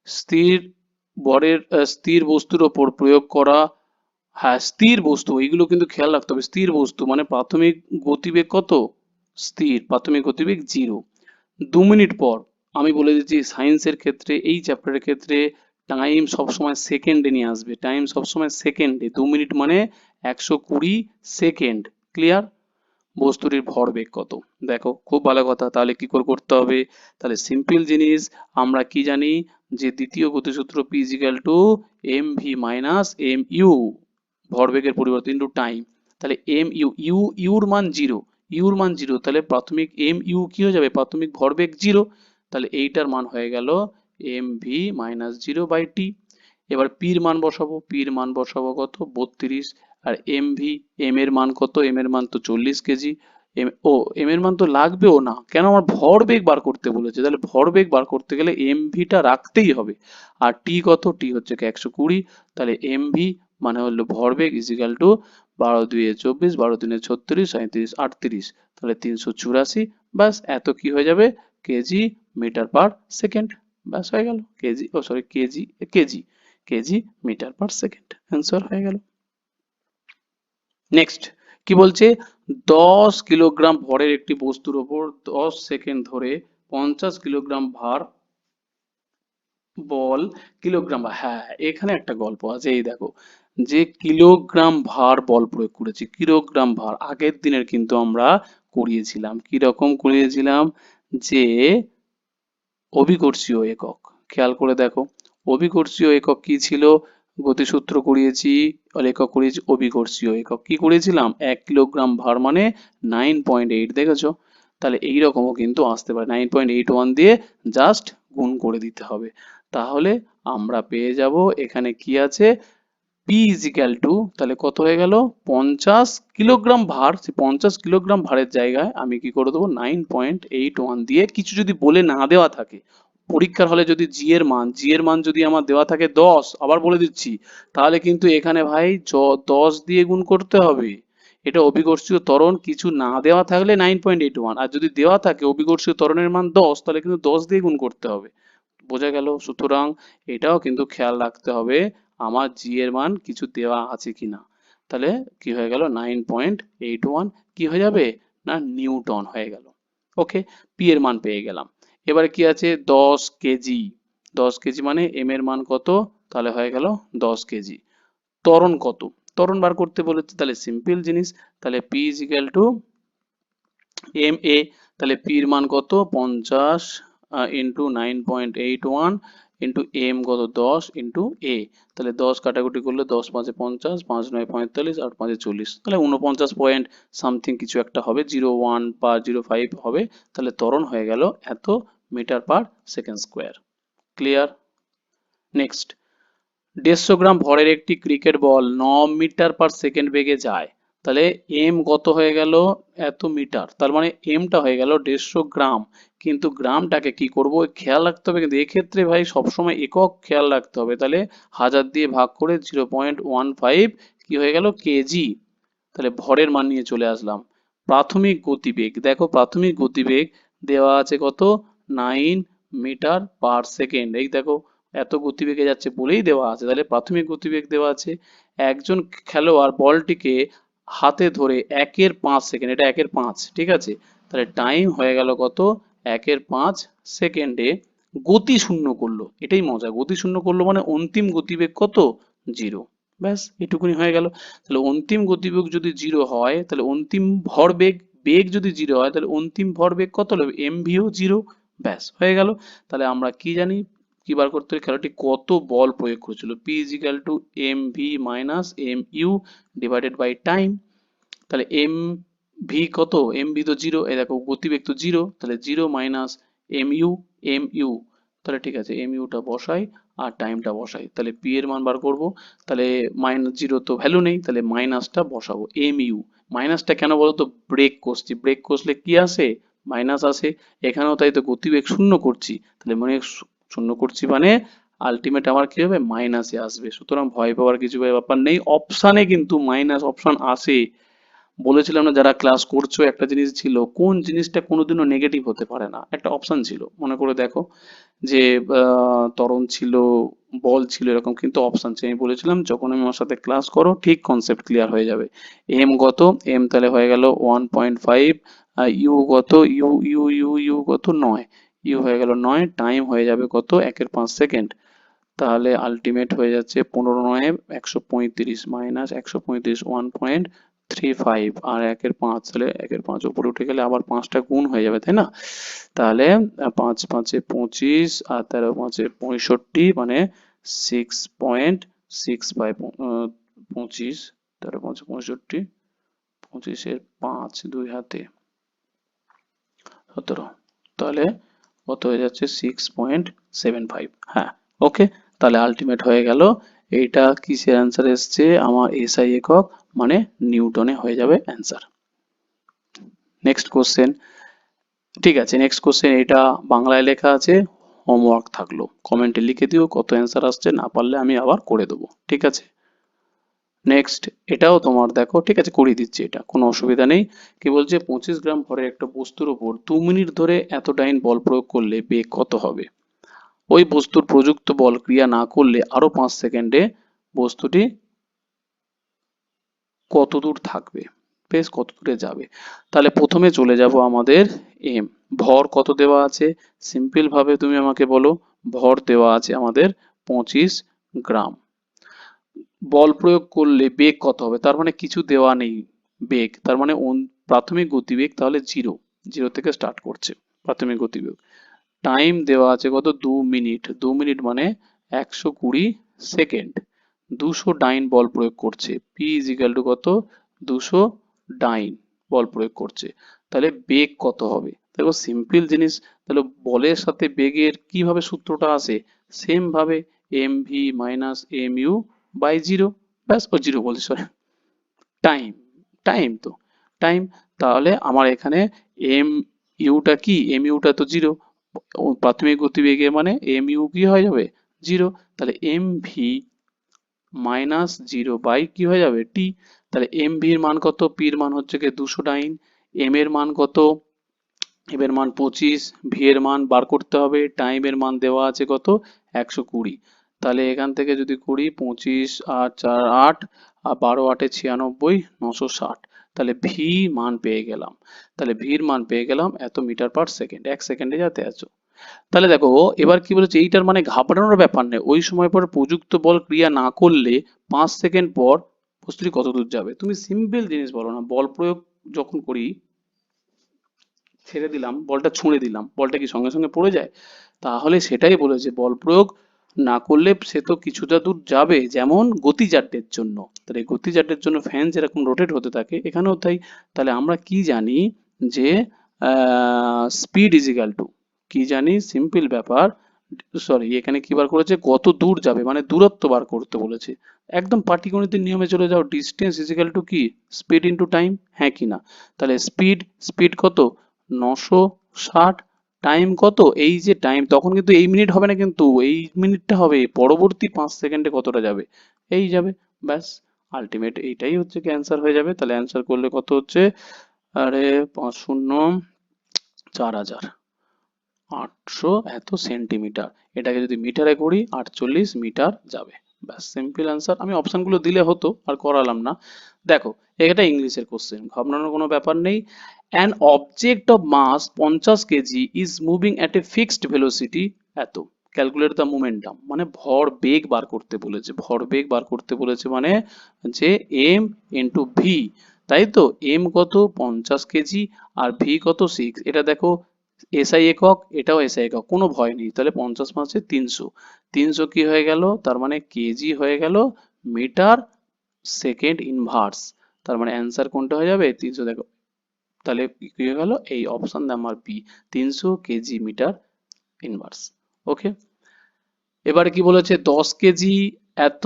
স্থির স্থির বস্তুর ওপর প্রয়োগ করা হ্যাঁ, স্থির বস্তু, এইগুলো কিন্তু খেয়াল রাখতে হবে। স্থির বস্তু মানে প্রাথমিক গতিবেগ কত? স্থির, প্রাথমিক গতিবেগ 0। 2 মিনিট পর, আমি বলে দিচ্ছি সায়েন্সের ক্ষেত্রে, এই চ্যাপ্টারের ক্ষেত্রে টাইম সবসময় সেকেন্ডে নিয়ে আসবে। টাইম সবসময় সেকেন্ডে। 2 মিনিট মানে 120 সেকেন্ড। ক্লিয়ার? বস্তুটির ভরবেগ কত? দেখো খুব ভালো কথা। তাহলে কি করে করতে হবে? তাহলে সিম্পল জিনিস, আমরা কি জানি যে দ্বিতীয় গতিসূত্র P equal to M V minus M U, ভরবেগের পরিবর্তন ইন্টু টাইম। তাহলে এম ইউ, ইউর মান জিরো, ইউর মান জিরো, তাহলে প্রাথমিক এম ইউ কি হয়ে যাবে? প্রাথমিক ভরবেগ জিরো। তাহলে এইটার মান হয়ে গেল m V minus zero by t. এবার পির মান বসাবো, পির মান বসাবো কত? 32। আর এম ভি, এম এর মান কত? এম এর মান তো 40 কেজি। এম এর মান তো লাগবেও না, কেন? আমার ভরবেগ বার করতে বলেছে, তাহলে ভরবেগ বার করতে গেলে এম ভিটা রাখতেই হবে। আর টি কত? টি হচ্ছে 120। তাহলে এম ভি মানে হলো ভরবেগ ইজিক্যাল টু 12 2 24, 12 3 36, 37 38, তাহলে 384। ব্যাস, এত কি হয়ে যাবে? Kg metre per second. ব্যাস হয়ে গেল। কেজি, ও sorry, kg, kg, kg metre per second, answer হয়ে গেল। নেক্সট কি বলছে? 10 কিলোগ্রাম ভরের একটি বস্তুর ওপর 10 সেকেন্ড ধরে 50 কিলোগ্রাম ভার বল, কিলোগ্রাম, হ্যাঁ এখানে একটা গল্প আছে, এই দেখো, যে কিলোগ্রাম ভার বল প্রয়োগ করেছি। কিলোগ্রাম ভার আগের দিনের কিন্তু আমরা করিয়েছিলাম। কি রকম করিয়েছিলাম? যে অভিকর্ষীয় একক, খেয়াল করে দেখো, অভিকর্ষীয় একক কি ছিল? গতিসূত্র করিয়েছি, একক করিয়েছি অভিকর্ষীয় একক। কি করেছিলাম? 1 কিলোগ্রাম ভার মানে 9.8, দেখেছো? তাহলে এইরকমও কিন্তু আসতে পারে, 9.81 দিয়ে জাস্ট গুণ করে দিতে হবে। তাহলে আমরা পেয়ে যাব এখানে কি আছে? পি ইজিক্যাল টু, তাহলে কত হয়ে গেল? 50 কিলোগ্রাম ভার। 50 কিলোগ্রাম ভারের জায়গায় আমি কি করে দেবো? 9.81 দিয়ে, কিছু যদি বলে না দেওয়া থাকে, পরীক্ষার হলে যদি জি এর মান যদি আমার দেওয়া থাকে 10, আবার বলে দিচ্ছি, তাহলে কিন্তু এখানে ভাই 10 দিয়ে গুণ করতে হবে। এটা অভিকর্ষীয় ত্বরণ, কিছু না দেওয়া থাকলে 9.81, আর যদি দেওয়া থাকে অভিকর্ষীয় ত্বরণের মান 10, তাহলে কিন্তু 10 দিয়ে গুণ করতে হবে। বোঝা গেল? সুতরাং এটাও কিন্তু খেয়াল রাখতে হবে আমার জি এর মান কিছু দেওয়া আছে কিনা। তাহলে কি হয়ে গেল? 9.81 কি হয়ে যাবে? না নিউটন হয়ে গেল। ওকে, পি এর মান পেয়ে গেলাম। এবারে কি আছে? 10 কেজি। 10 কেজি মানে এম এর মান কত? তাহলে হয়ে গেল 10 কেজি। ত্বরণ কত? ত্বরণ বার করতে বলেছে, তাহলে সিম্পল জিনিস, তাহলে P is equal to M a. তাহলে পি এর মান কত? 50 ইন্টু 9.81 ইন্টু এম কত? 10 ইন্টু এ। তাহলে 10 কাটাকুটি করলে 10 5 50, 5 9 45, 8 5 40, তাহলে 49 পয়েন্ট সামথিং কিছু একটা হবে, 01 বা 05 হবে। তাহলে ত্বরণ হয়ে গেল এত metre per second square. Clear? Next, 150 gram ভরের একটি cricket ball 9 metre per second বেগে যায়। তাহলে এম কত হয়ে গেল? এত মিটার, তার মানে এমটা হয়ে গেল 150 গ্রাম। কিন্তু গ্রামটাকে কি করব? খেয়াল রাখতে হবে, কিন্তু এক্ষেত্রে ভাই সবসময় একক খেয়াল রাখতে হবে। তাহলে 1000 দিয়ে ভাগ করে 0.15 কি হয়ে গেল? কেজি। তাহলে ভরের মান নিয়ে চলে আসলাম। প্রাথমিক গতিবেগ, দেখো প্রাথমিক গতিবেগ দেওয়া আছে কত? 9 মিটার পার সেকেন্ড। এই দেখো, এত গতিবেগে যাচ্ছে বলেই দেওয়া আছে, তাহলে প্রাথমিক গতিবেগ দেওয়া আছে। একজন খেলোয়াড় বলটিকে হাতে ধরে 1/5 সেকেন্ড, এটা 1/5, ঠিক আছে? তাহলে টাইম হয়ে গেল কত? 1/5 সেকেন্ডে গতি শূন্য করলো। এটাই মজা, গতি শূন্য করলো মানে অন্তিম গতিবেগ কত? 0। ব্যাস এটুকুনি হয়ে গেল। তাহলে অন্তিম গতিবেগ যদি 0 হয়, তাহলে অন্তিম ভরবেগ, বেগ যদি 0 হয়, তাহলে অন্তিম ভরবেগ কত হবে? এম ভিও 0। ব্যাস হয়ে গেল। তাহলে আমরা কি জানি? কি বার করতে হবে? খেলোয়াড়টি কত বল প্রয়োগ করেছিল? P is equal to M V minus M U divided by time. তাহলে এম ভি কত? এম ভি তো 0, এই দেখো গতিবেগ তো 0, তাহলে 0 minus M U, M U, তাহলে ঠিক আছে এম ইউটা বসাই আর টাইমটা বসাই। তাহলে পি এর মান বার করব, তাহলে -0 তো ভ্যালু নেই, তাহলে মাইনাসটা বসাবো। এম ইউ, মাইনাসটা কেন বলো তো? ব্রেক করছি, ব্রেক কষলে কি আসে? মাইনাস আসে। এখানেও তাই তো, গতিবেগ শূন্য করছি, তাহলে মানে শূন্য করছি মানে আলটিমেট আমার কি হবে? মাইনাসে আসবে। সুতরাং ভয় পাওয়ার কিছু ব্যাপার নেই, অপশানে কিন্তু মাইনাস অপশন আসে। বলেছিলাম না যারা ক্লাস করছো একটা জিনিস ছিল, কোন জিনিসটা কোনোদিনও নেগেটিভ হতে পারে না, একটা অপশন ছিল মনে করে দেখো, যে ত্বরণ ছিল, বল ছিল, এরকম কিন্তু অপশন ছিল। আমি বলেছিলাম যখন আমি আমার সাথে ক্লাস করো ঠিক কনসেপ্ট ক্লিয়ার হয়ে যাবে। এম কত, এম তাহলে হয়ে গেল 1.5, আর ইউ কত, ইউ ইউ ইউ ইউ কত 9, ইউ হয়ে গেল 9, টাইম হয়ে যাবে কত 1/5 সেকেন্ড। তাহলে আলটিমেট হয়ে যাচ্ছে 15 9 135 মাইনাস 135 1.35, আর 1/5 তাহলে 1/5 উপরে উঠে গেলে আবার 5টা গুণ হয়ে যাবে, তাই না? তাহলে 5 5 25 আর 13 5 65, মানে 6.65, 25, 13 5 65, 25 5 দুই হাতে 17, তাহলে কত হয়ে যাচ্ছে 6.75। হ্যাঁ, ওকে। তাহলে আলটিমেট হয়ে গেল, এইটা কিসের অ্যান্সার এসছে আমার, এসআই একক মানে নিউটনে হয়ে যাবে অ্যান্সার। Next question. ঠিক আছে, নেক্সট কোশ্চেন এটা বাংলায় লেখা আছে, হোমওয়ার্ক থাকলো, কমেন্টে লিখে দিও কত অ্যান্সার আসছে, না পারলে আমি আবার করে দেবো, ঠিক আছে? নেক্সট, এটাও তোমার দেখো, ঠিক আছে করিয়ে দিচ্ছি, এটা কোনো অসুবিধা নেই। কি বলছে, 25 গ্রাম ভরের একটা বস্তুর উপর 2 মিনিট ধরে এত ডাইন বল প্রয়োগ করলে বেগ কত হবে? ওই বস্তুর প্রযুক্ত বল ক্রিয়া না করলে আরো 5 সেকেন্ডে বস্তুটি কত দূর থাকবে, বেশ কত দূরে যাবে? তাহলে প্রথমে চলে যাব আমাদের এম, ভর কত দেওয়া আছে, সিম্পল ভাবে তুমি আমাকে বলো, ভর দেওয়া আছে আমাদের 25 গ্রাম। বল প্রয়োগ করলে বেগ কত হবে, তার মানে কিছু দেওয়া নেই বেগ, তার মানে প্রাথমিক গতিবেগ তাহলে জিরো, জিরো থেকে স্টার্ট করছে প্রাথমিক গতিবেগ। টাইম দেওয়া আছে কত, 2 মিনিট, 2 মিনিট মানে 120 সেকেন্ড। 200 ডাইন বল প্রয়োগ করছে, পি ইজ ইকাল টু কত, 200 ডাইন বল প্রয়োগ করছে, তাহলে বেগ কত হবে? দেখো সিম্পল জিনিস, তাহলে বলের সাথে বেগের কিভাবে সূত্রটা আসে, সেম ভাবে M V minus M U by zero, ব্যাস, ও জিরো বলছি সরি, টাইম, টাইম তো, টাইম। তাহলে আমার এখানে এম ইউটা কি, এম ইউটা তো জিরো, প্রাথমিক গতিবেগে মানে এম ইউ কি হয়ে যাবে, জিরো। তাহলে M V minus zero by কি হয়ে যাবে, টি। তাহলে এম ভির মান কত, পির মান হচ্ছে কি 200 ডাইন, এম এর মান কত, এম এর মান 25, ভি এর মান বার করতে হবে, টাইম এর মান দেওয়া আছে কত 120। তাহলে এখান থেকে যদি করি 25 আর 4 8, আর 12 8 96, 960, তাহলে ভি মান পেয়ে গেলাম। তাহলে ভির মান পেয়ে গেলাম এত মিটার পার সেকেন্ড, 1 সেকেন্ডে যাতে আছো। তাহলে দেখো এবার কি বলেছে, এইটার মানে ঘাবড়ানোর ব্যাপার নেই, ওই সময় পর প্রযুক্ত বল ক্রিয়া না করলে 5 সেকেন্ড পর বস্তুটি কত দূর যাবে। তুমি সিম্পল জিনিস বলো না, বল প্রয়োগ যখন করি, ছেড়ে দিলাম বলটা, ছুঁড়ে দিলাম, বলটা কি সঙ্গে সঙ্গে পড়ে যায়? তাহলে সেটাই বলেছে, বল প্রয়োগ না করলে সে তো কিছুটা দূর যাবে, যেমন গতিজাড্যের জন্য। তাহলে গতিজাড্যের জন্য ফ্যান যেরকম রোটেট হতে থাকে এখানেও তাই। তাহলে আমরা কি জানি, যে স্পিড ইজ ইকাল টু, কি জানি, সিম্পল ব্যাপার, সরি এখানে কি বার করেছে, কত দূর যাবে মানে দূরত্ব বার করতে বলেছে। একদম পাটিগণিতের নিয়মে চলে যাও, ডিস্টেন্স ইজ ইকাল টু কি, স্পিড ইন্টু টাইম, হ্যাঁ কি না? তাহলে স্পিড, স্পিড কত 960, টাইম কত, এই যে টাইম, তখন কিন্তু এই মিনিট হবে না, কিন্তু এই মিনিটটা হবে পরবর্তী 5 সেকেন্ডে কতটা যাবে, এই যাবে, ব্যাস। আলটিমেট এইটাই হচ্ছে কি অ্যান্সার হয়ে যাবে। তাহলে অ্যান্সার করলে কত হচ্ছে, আরে 5 শূন্য 4800 এত সেন্টিমিটার, এটাকে যদি মিটারে করি 48 মিটার যাবে, ব্যাস সিম্পল অ্যান্সার। আমি অপশনগুলো দিলে হতো, আর করালাম না। দেখো এটা ইংলিশের কোশ্চেন, ঘাবড়ানোর কোনো ব্যাপার নেই। An object of mass 50 kg is moving at a fixed velocity এত, ক্যালকুলেট দ্য মোমেন্টাম, মানে ভর বেগ বার করতে বলেছে, ভর বেগ বার করতে বলেছে মানে যে এম ইন্টু ভি, তাই তো, এম কত 50 কেজি, আর ভি কত 6, এটা দেখো এসআই একক, এটাও এসআই একক, কোনো ভয় নেই। তাহলে 50 পাঁচে 300, 300 কি হয়ে গেল, তার মানে কেজি হয়ে গেল মিটার সেকেন্ড ইনভার্স, তার মানে অ্যান্সার কোনটা হয়ে যাবে 300, দেখো তাহলে কি হয়ে গেল, এই option number B, 300 kg metre inverse. Okay, এবারে কি বলেছে, 10 কেজি এত,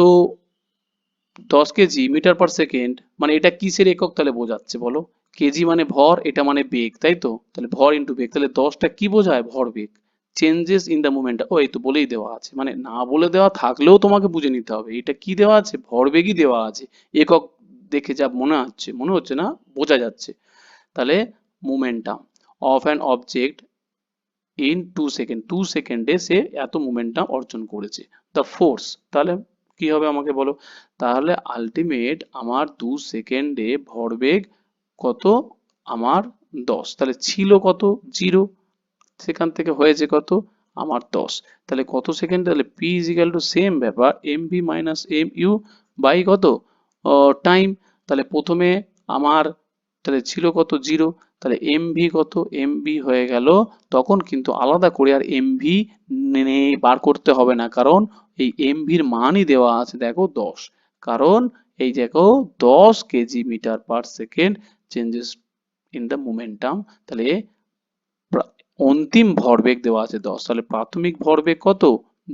10 কেজি মিটার পার সেকেন্ড, মানে এটা কিসের একক তাহলে বোঝাচ্ছে বলো, কেজি মানে ভর, এটা মানে বেগ, তাই তো, তাহলে ভর ইন্টু বেগ, তাহলে 10টা কি বোঝায়, ভর বেগ। চেঞ্জেস ইন দ্য মোমেন্ট, ও এই তো বলেই দেওয়া আছে, মানে না বলে দেওয়া থাকলেও তোমাকে বুঝে নিতে হবে, এটা কি দেওয়া আছে, ভরবেগই দেওয়া আছে, একক দেখে যা মনে হচ্ছে না, বোঝা যাচ্ছে। তাহলে momentum of an object in 2 second, 2 সেকেন্ডে সে এত মোমেন্টাম অর্জন করেছে। দ্য ফোর্স, তাহলে কি হবে আমাকে বলো। তাহলে আলটিমেট আমার 2 সেকেন্ডে ভরবেগ কত, আমার 10। তাহলে ছিল কত, 0, সেখান থেকে হয়েছে কত, আমার 10। তাহলে কত সেকেন্ড, তাহলে P is equal to same ব্যাপার, m V minus M U by কত, টাইম। তাহলে প্রথমে আমার তাহলে ছিল কত, 0। তাহলে এম ভি কত, এম ভি হয়ে গেল, তখন কিন্তু আলাদা করে আর এম ভি বার করতে হবে না, কারণ এই এম ভির মানই দেওয়া আছে দেখো 10। কারণ এই দেখো 10 kg metre per second changes in the momentum. তাহলে অন্তিম ভরবেগ দেওয়া আছে 10, তাহলে প্রাথমিক ভরবেগ কত,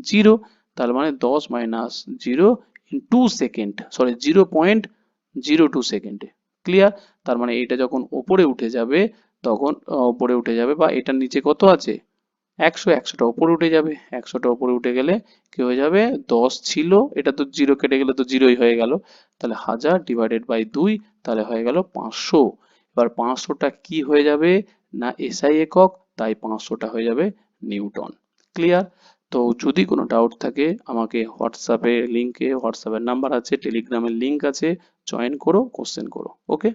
0। তার মানে 10 মাইনাস 0 ইন 2 সেকেন্ড, সরি 0.02 সেকেন্ডে। ক্লিয়ার? তার মানে এটা যখন ওপরে উঠে যাবে, তখন ওপরে উঠে যাবে বা এটার নিচে কত আছে, 100, 100টা ওপরে উঠে যাবে। 100টা ওপরে উঠে গেলে কি হয়ে যাবে, 10 ছিল, এটা তো 0 কেটে গেলে তো 0ই হয়ে গেল। তাহলে 1000 ডিভাইডেড বাই 2, তাহলে হয়ে গেল 500। এবার 500টা কি হয়ে যাবে না এসআই একক, তাই 500টা হয়ে যাবে নিউটন। ক্লিয়ার? তো যদি কোনো ডাউট থাকে আমাকে হোয়াটসঅ্যাপে লিঙ্কে, হোয়াটসঅ্যাপের নাম্বার আছে, টেলিগ্রামের লিঙ্ক আছে, জয়েন করো, কোশ্চেন করো। ওকে।